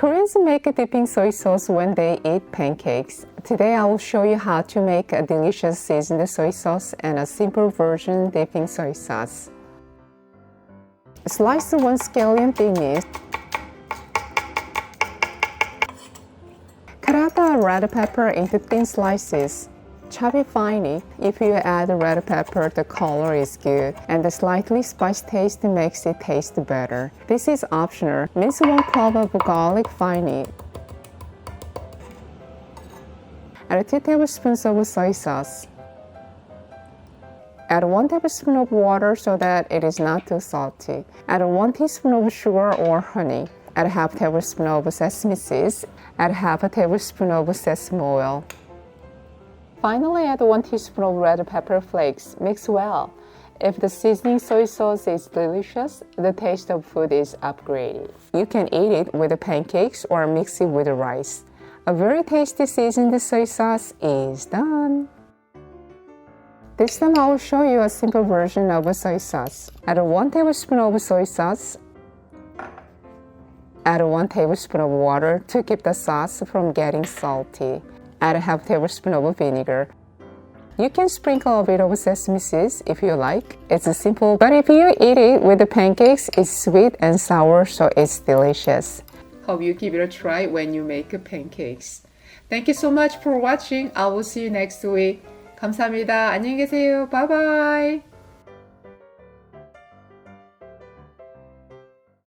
Koreans make a dipping soy sauce when they eat pancakes. Today I will show you how to make a delicious seasoned soy sauce and a simple version dipping soy sauce. Slice 1 scallion thinly. Cut out the red pepper into thin slices. Chop it finely. If you add red pepper, the color is good, and the slightly spiced taste makes it taste better. This is optional. Mince 1 clove of garlic finely. Add 2 tablespoons of soy sauce. Add 1 tablespoon of water so that it is not too salty. Add 1 teaspoon of sugar or honey. Add half tablespoon of sesame seeds. Add half a tablespoon of sesame oil. Finally, add 1 teaspoon of red pepper flakes. Mix well. If the seasoning soy sauce is delicious, the taste of food is upgraded. You can eat it with pancakes or mix it with rice. A very tasty seasoned soy sauce is done. This time I will show you a simple version of a soy sauce. Add 1 tablespoon of soy sauce. Add 1 tablespoon of water to keep the sauce from getting salty. Add a half tablespoon of vinegar. You can sprinkle a bit of sesame seeds if you like. It's simple, but if you eat it with the pancakes, it's sweet and sour, so it's delicious. Hope you give it a try when you make pancakes. Thank you so much for watching. I will see you next week. 감사합니다. 안녕히 계세요. Bye bye.